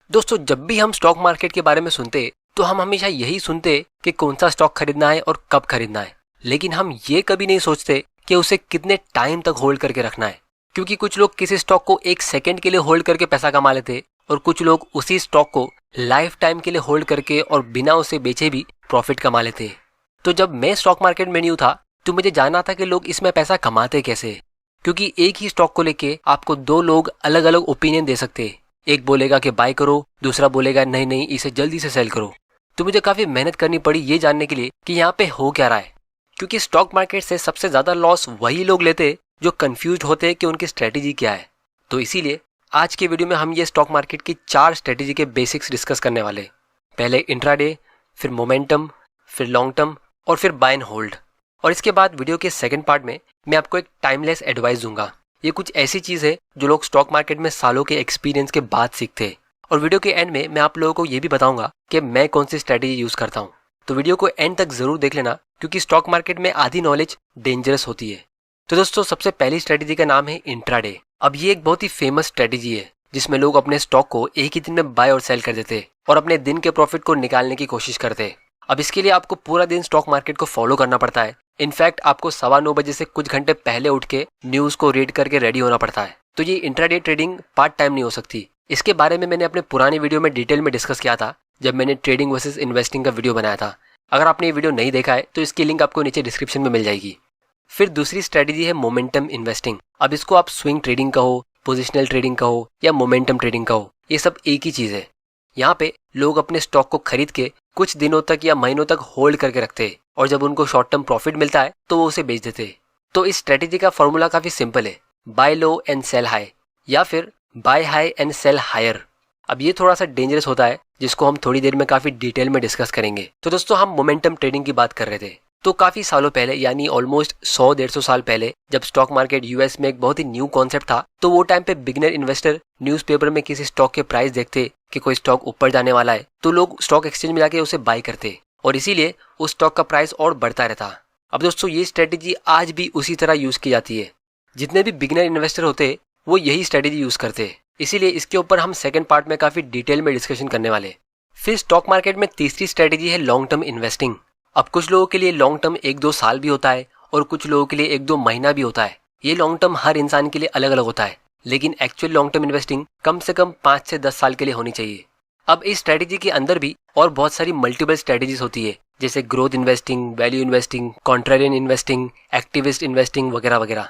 दोस्तों, जब भी हम स्टॉक मार्केट के बारे में सुनते तो हम हमेशा यही सुनते कि कौन सा स्टॉक खरीदना है और कब खरीदना है। लेकिन हम ये कभी नहीं सोचते कि उसे कितने टाइम तक होल्ड करके रखना है। क्योंकि कुछ लोग किसी स्टॉक को एक सेकंड के लिए होल्ड करके पैसा कमा लेते और कुछ लोग उसी स्टॉक को लाइफ टाइम के लिए होल्ड करके और बिना उसे बेचे भी प्रॉफिट कमा लेते। तो जब मैं स्टॉक मार्केट में न्यू था तो मुझे जानना था कि लोग इसमें पैसा कमाते कैसे। क्योंकि एक ही स्टॉक को लेके आपको दो लोग अलग अलग ओपिनियन दे सकते हैं। एक बोलेगा कि बाय करो, दूसरा बोलेगा नहीं नहीं इसे जल्दी से सेल करो। तो मुझे काफी मेहनत करनी पड़ी ये जानने के लिए कि यहाँ पे हो क्या रहा है। क्योंकि स्टॉक मार्केट से सबसे ज्यादा लॉस वही लोग लेते जो कंफ्यूज होते हैं कि उनकी स्ट्रेटेजी क्या है। तो इसीलिए आज के वीडियो में हम ये स्टॉक मार्केट की 4 स्ट्रेटेजी के बेसिक्स डिस्कस करने वाले। पहले इंट्राडे, फिर मोमेंटम, फिर लॉन्ग टर्म और फिर बाय एंड होल्ड। और इसके बाद वीडियो के सेकंड पार्ट में मैं आपको एक टाइमलेस एडवाइस दूंगा। ये कुछ ऐसी चीज है जो लोग स्टॉक मार्केट में सालों के एक्सपीरियंस के बाद सीखते हैं। और वीडियो के एंड में मैं आप लोगों को ये भी बताऊंगा कि मैं कौन सी स्ट्रेटेजी यूज करता हूँ। तो वीडियो को एंड तक जरूर देख लेना, क्योंकि स्टॉक मार्केट में आधी नॉलेज डेंजरस होती है। तो दोस्तों, सबसे पहली स्ट्रेटेजी का नाम है इंट्राडे। अब ये एक बहुत ही फेमस स्ट्रेटेजी है जिसमें लोग अपने स्टॉक को एक ही दिन में बाय और सेल कर देते और अपने दिन के प्रॉफिट को निकालने की कोशिश करते। अब इसके लिए आपको पूरा दिन स्टॉक मार्केट को फॉलो करना पड़ता है। इनफैक्ट आपको 9:15 बजे से कुछ घंटे पहले उठ के न्यूज को रीड करके रेडी होना पड़ता है। तो ये इंट्राडे ट्रेडिंग पार्ट टाइम नहीं हो सकती। इसके बारे में मैंने अपने पुराने वीडियो में डिटेल में डिस्कस किया था जब मैंने ट्रेडिंग वर्सेस इन्वेस्टिंग का वीडियो बनाया था। अगर आपने ये वीडियो नहीं देखा है तो इसकी लिंक आपको नीचे डिस्क्रिप्शन में मिल जाएगी। फिर दूसरी स्ट्रेटेजी है मोमेंटम इन्वेस्टिंग। अब इसको आप स्विंग ट्रेडिंग कहो, पोजिशनल ट्रेडिंग कहो या मोमेंटम ट्रेडिंग कहो, ये सब एक ही चीज है। यहाँ पे लोग अपने स्टॉक को खरीद के कुछ दिनों तक या महीनों तक होल्ड करके रखते हैं और जब उनको शॉर्ट टर्म प्रॉफिट मिलता है तो वो उसे बेच देते हैं। तो इस स्ट्रेटेजी का फॉर्मूला काफी सिंपल है, buy low and sell high या फिर buy high and sell higher. अब ये थोड़ा सा डेंजरस होता है जिसको हम थोड़ी देर में काफी डिटेल में डिस्कस करेंगे। तो दोस्तों, हम मोमेंटम ट्रेडिंग की बात कर रहे थे। तो काफी सालों पहले यानी ऑलमोस्ट 100-150 साल पहले जब स्टॉक मार्केट यूएस में एक बहुत ही न्यू कॉन्सेप्ट था, तो वो टाइम पे बिगिनर इन्वेस्टर न्यूज़पेपर में किसी स्टॉक के प्राइस देखते कि कोई स्टॉक ऊपर जाने वाला है तो लोग स्टॉक एक्सचेंज में जाके उसे बाय करते और इसीलिए उस स्टॉक का प्राइस और बढ़ता रहता। अब दोस्तों, ये स्ट्रेटेजी आज भी उसी तरह यूज की जाती है। जितने भी बिगिनर इन्वेस्टर होते वो यही स्ट्रेटेजी यूज करते, इसीलिए इसके ऊपर हम सेकंड पार्ट में काफी डिटेल में डिस्कशन करने वाले। फिर स्टॉक मार्केट में तीसरी स्ट्रेटेजी है लॉन्ग टर्म इन्वेस्टिंग। अब कुछ लोगों के लिए लॉन्ग टर्म 1-2 साल भी होता है और कुछ लोगों के लिए 1-2 महीना भी होता है। ये लॉन्ग टर्म हर इंसान के लिए अलग अलग होता है, लेकिन एक्चुअल लॉन्ग टर्म इन्वेस्टिंग कम से कम 5 से 10 साल के लिए होनी चाहिए। अब इस स्ट्रेटेजी के अंदर भी और बहुत सारी मल्टीपल स्ट्रेटेजीज होती है, जैसे growth investing, value investing, contrarian investing, activist investing वगैरह वगैरह।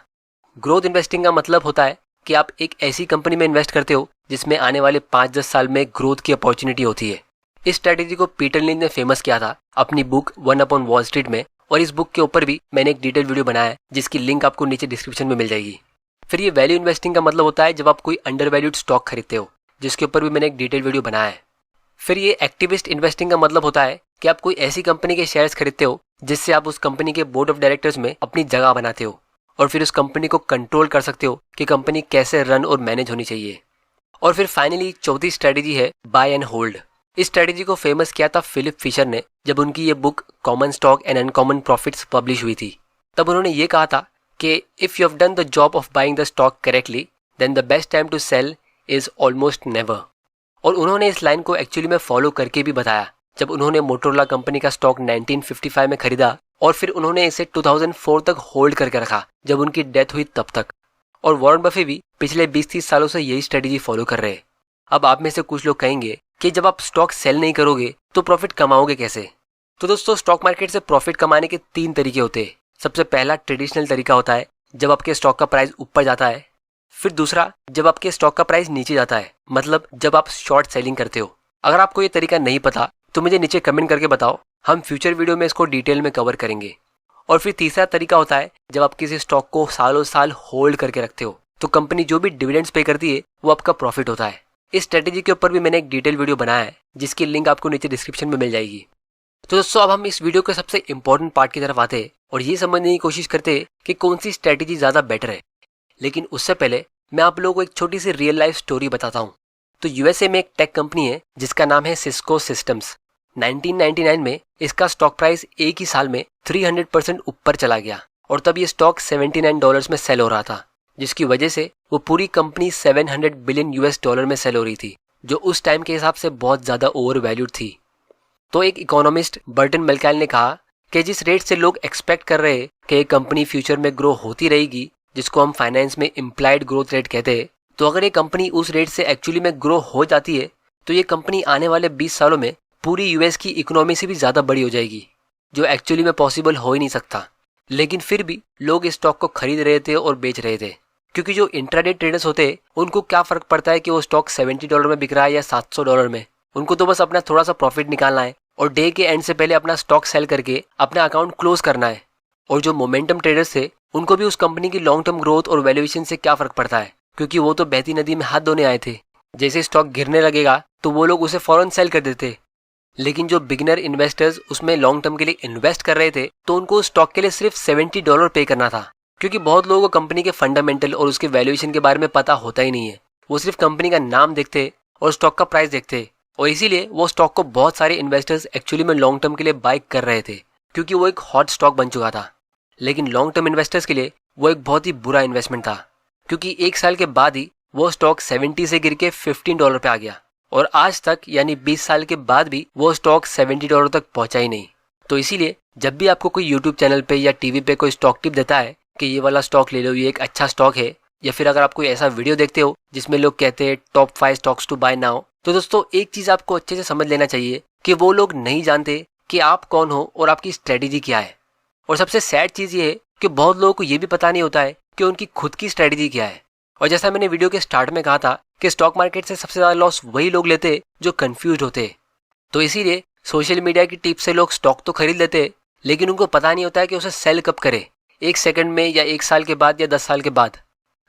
ग्रोथ इन्वेस्टिंग का मतलब होता है कि आप एक ऐसी कंपनी में इन्वेस्ट करते हो जिसमें आने वाले 5-10 साल में ग्रोथ की अपॉर्चुनिटी होती है। इस स्ट्रेटेजी को पीटर लिंच ने फेमस किया था अपनी book one upon wall street में, और इस बुक के ऊपर भी मैंने एक डिटेल वीडियो बनाया है जिसकी लिंक आपको नीचे डिस्क्रिप्शन में मिल जाएगी। फिर ये वैल्यू इन्वेस्टिंग का मतलब होता है जब आप कोई अंडर वैल्यूड स्टॉक खरीदते हो, जिसके ऊपर भी मैंने एक डिटेल वीडियो बनाया है। फिर ये एक्टिविस्ट इन्वेस्टिंग का मतलब होता है कि आप कोई ऐसी कंपनी के शेयर्स खरीदते हो जिससे आप उस कंपनी के बोर्ड ऑफ डायरेक्टर्स में अपनी जगह बनाते हो और फिर उस कंपनी को कंट्रोल कर सकते हो कि कंपनी कैसे रन और मैनेज होनी चाहिए। और फिर फाइनली चौथी स्ट्रेटेजी है बाय एंड होल्ड। इस स्ट्रेटेजी को फेमस किया था फिलिप फिशर ने जब उनकी ये book Common Stock and Uncommon Profits publish हुई थी। तब उन्होंने ये कहा था कि if you have done the job of buying the stock correctly then the best time to sell is almost never. और उन्होंने इस लाइन को एक्चुअली में फॉलो करके भी बताया जब उन्होंने मोटोरोला कंपनी का स्टॉक 1955 में खरीदा और फिर उन्होंने इसे 2004 तक होल्ड करके रखा जब उनकी डेथ हुई तब तक। और वॉरेन बफे भी पिछले 20-30 सालों से यही स्ट्रेटेजी फॉलो कर रहे हैं। अब आप में से कुछ लोग कहेंगे कि जब आप स्टॉक सेल नहीं करोगे तो प्रॉफिट कमाओगे कैसे। तो दोस्तों, स्टॉक मार्केट से प्रॉफिट कमाने के 3 तरीके होते हैं। सबसे पहला ट्रेडिशनल तरीका होता है जब आपके स्टॉक का प्राइस ऊपर जाता है। फिर दूसरा, जब आपके स्टॉक का प्राइस नीचे जाता है, मतलब जब आप शॉर्ट सेलिंग करते हो। अगर आपको ये तरीका नहीं पता तो मुझे नीचे कमेंट करके बताओ, हम फ्यूचर वीडियो में इसको डिटेल में कवर करेंगे। और फिर तीसरा तरीका होता है जब आप किसी स्टॉक को सालों साल होल्ड करके रखते हो, तो कंपनी जो भी डिविडेंड्स पे करती है वो आपका प्रॉफिट होता है। इस स्ट्रेटेजी के ऊपर भी मैंने एक डिटेल वीडियो बनाया है जिसकी लिंक आपको नीचे डिस्क्रिप्शन में मिल जाएगी। तो दोस्तों, अब हम इस वीडियो के सबसे इंपॉर्टेंट पार्ट की तरफ आते हैं और ये समझने की कोशिश करते हैं कि कौन सी स्ट्रेटेजी ज्यादा बेटर है। लेकिन उससे पहले मैं आप लोगों को एक छोटी सी रियल लाइफ स्टोरी बताता हूँ। तो यूएसए में एक टेक कंपनी है जिसका नाम है सिस्को सिस्टम्स। 1999 में इसका स्टॉक प्राइस एक ही साल में 300% ऊपर चला गया और तब ये स्टॉक $79 में सेल हो रहा था, जिसकी वजह से वो पूरी कंपनी $700 बिलियन में सेल हो रही थी। जो उस टाइम के हिसाब से बहुत ज़्यादा ओवर वैल्यूड थी। तो एक इकोनॉमिस्ट बर्टन मैककेल ने कहा कि जिस रेट से लोग एक्सपेक्ट कर रहे हैं कि एक कंपनी फ्यूचर में ग्रो होती रहेगी, जिसको हम फाइनेंस में इम्प्लाइड ग्रोथ रेट कहते हैं, तो अगर ये कंपनी उस रेट से एक्चुअली में ग्रो हो जाती है तो ये कंपनी आने वाले 20 सालों में पूरी यूएस की इकोनॉमी से भी ज़्यादा बड़ी हो जाएगी, जो एक्चुअली में पॉसिबल हो ही नहीं सकता। लेकिन फिर भी लोग इस स्टॉक को खरीद रहे थे और बेच रहे थे, क्योंकि जो इंट्राडे ट्रेडर्स होते हैं उनको क्या फ़र्क पड़ता है कि वो स्टॉक $70 में बिक रहा है या $700 में। उनको तो बस अपना थोड़ा सा प्रॉफिट निकालना है और डे के एंड से पहले अपना स्टॉक सेल करके अपना अकाउंट क्लोज करना है। और जो मोमेंटम ट्रेडर्स थे उनको भी उस कंपनी की लॉन्ग टर्म ग्रोथ और वैल्यूएशन से क्या फ़र्क पड़ता है, क्योंकि वो तो बहती नदी में हाथ धोने आए थे। जैसे स्टॉक गिरने लगेगा तो वो लोग उसे फ़ौरन सेल कर देते। लेकिन जो बिगिनर इन्वेस्टर्स उसमें लॉन्ग टर्म के लिए इन्वेस्ट कर रहे थे तो उनको स्टॉक के लिए सिर्फ $70 पे करना था, क्योंकि बहुत लोगों को कंपनी के फंडामेंटल और उसके वैल्यूएशन के बारे में पता होता ही नहीं है। वो सिर्फ कंपनी का नाम देखते और स्टॉक का प्राइस देखते, और इसीलिए वो स्टॉक को बहुत सारे इन्वेस्टर्स एक्चुअली में लॉन्ग टर्म के लिए बाय कर रहे थे, क्योंकि वो एक हॉट स्टॉक बन चुका था। लेकिन लॉन्ग टर्म इन्वेस्टर्स के लिए वो एक बहुत ही बुरा इन्वेस्टमेंट था, क्योंकि एक साल के बाद ही वो स्टॉक 70 से गिर के $15 पे आ गया, और आज तक यानी 20 साल के बाद भी वो स्टॉक $70 तक पहुंचा ही नहीं। तो इसीलिए जब भी आपको कोई यूट्यूब चैनल पे या टीवी पे कोई स्टॉक टिप देता है कि ये वाला स्टॉक ले लो, ये एक अच्छा स्टॉक है, या फिर अगर आप कोई ऐसा वीडियो देखते हो जिसमें लोग कहते हैं top 5 stocks to buy now, तो दोस्तों एक चीज आपको अच्छे से समझ लेना चाहिए कि वो लोग नहीं जानते कि आप कौन हो और आपकी स्ट्रेटेजी क्या है। और सबसे सैड चीज ये है कि बहुत लोगों को ये भी पता नहीं होता है कि उनकी खुद की स्ट्रेटेजी क्या है। और जैसा मैंने वीडियो के स्टार्ट में कहा था कि स्टॉक मार्केट से सबसे ज्यादा लॉस वही लोग लेते जो कंफ्यूज होते। तो इसीलिए सोशल मीडिया की टिप से लोग स्टॉक तो खरीद लेते, लेकिन उनको पता नहीं होता है कि उसे सेल कब करे, 1 सेकंड में या 1 साल के बाद या 10 साल के बाद।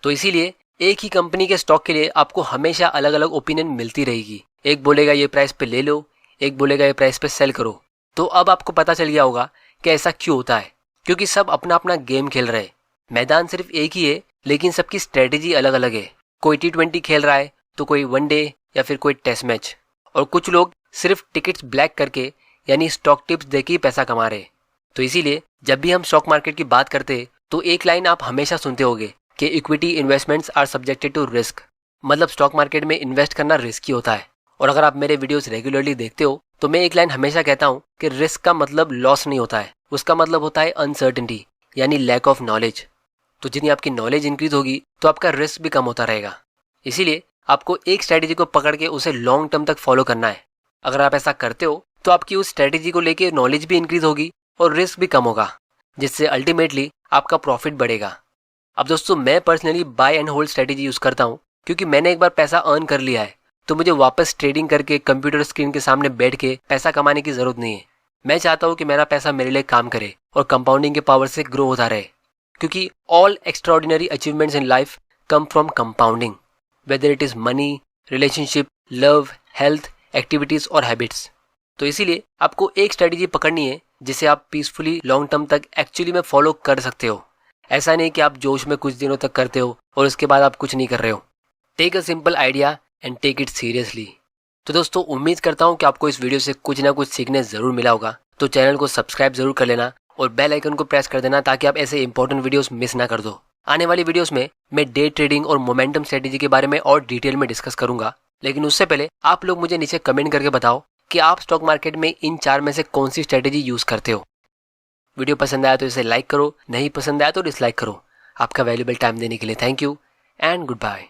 तो इसीलिए एक ही कंपनी के स्टॉक के लिए आपको हमेशा अलग अलग ओपिनियन मिलती रहेगी। एक बोलेगा ये प्राइस पे ले लो, एक बोलेगा ये प्राइस पे सेल करो। तो अब आपको पता चल गया होगा कि ऐसा क्यों होता है, क्योंकि सब अपना अपना गेम खेल रहे हैं। मैदान सिर्फ एक ही है, लेकिन सबकी स्ट्रेटेजी अलग अलग है। कोई T20 खेल रहा है तो कोई वनडे या फिर कोई टेस्ट मैच, और कुछ लोग सिर्फ टिकट्स ब्लैक करके यानी स्टॉक टिप्स देके ही पैसा कमा रहे। तो इसीलिए जब भी हम स्टॉक मार्केट की बात करते तो एक लाइन आप हमेशा सुनते होगे कि equity investments are subjected to risk, मतलब स्टॉक मार्केट में इन्वेस्ट करना रिस्की होता है। और अगर आप मेरे वीडियोस रेगुलरली देखते हो तो मैं एक लाइन हमेशा कहता हूँ कि रिस्क का मतलब लॉस नहीं होता है, उसका मतलब होता है अनसर्टेनिटी यानी लैक ऑफ नॉलेज। तो जितनी आपकी नॉलेज इंक्रीज होगी तो आपका रिस्क भी कम होता रहेगा। इसीलिए आपको एक स्ट्रेटेजी को पकड़ के उसे लॉन्ग टर्म तक फॉलो करना है। अगर आप ऐसा करते हो तो आपकी उस स्ट्रेटेजी को लेके नॉलेज भी इंक्रीज होगी और रिस्क भी कम होगा, जिससे अल्टीमेटली आपका प्रॉफिट बढ़ेगा। अब दोस्तों मैं personally buy and hold strategy use करता हूँ, क्योंकि मैंने एक बार पैसा अर्न कर लिया है तो मुझे वापस ट्रेडिंग करके कंप्यूटर स्क्रीन के सामने बैठ के पैसा कमाने की जरूरत नहीं है। मैं चाहता हूँ कि मेरा पैसा मेरे लिए काम करे और कंपाउंडिंग के पावर से ग्रो होता रहे, क्योंकि all extraordinary achievements in life come from compounding, whether it is money, relationship, love, health, activities और हैबिट्स। तो इसीलिए आपको एक स्ट्रेटेजी पकड़नी है जिसे आप पीसफुली लॉन्ग टर्म तक एक्चुअली में फॉलो कर सकते हो। ऐसा नहीं कि आप जोश में कुछ दिनों तक करते हो और उसके बाद आप कुछ नहीं कर रहे हो। Take a simple idea and take it seriously. तो दोस्तों उम्मीद करता हूँ कि आपको इस वीडियो से कुछ ना कुछ सीखने जरूर मिला होगा। तो चैनल को सब्सक्राइब जरूर कर लेना और बेल आइकन को प्रेस कर देना ताकि आप ऐसे इंपॉर्टेंट वीडियोस मिस ना कर दो। आने वाली वीडियोस में मैं डे ट्रेडिंग और मोमेंटम स्ट्रेटेजी के बारे में और डिटेल में डिस्कस करूंगा, लेकिन उससे पहले आप लोग मुझे नीचे कमेंट करके बताओ कि आप स्टॉक मार्केट में इन 4 में से कौन सी स्ट्रेटेजी यूज करते हो। वीडियो पसंद आया तो इसे लाइक करो, नहीं पसंद आया तो डिसलाइक करो। आपका वैल्यूएबल टाइम देने के लिए thank you and good bye.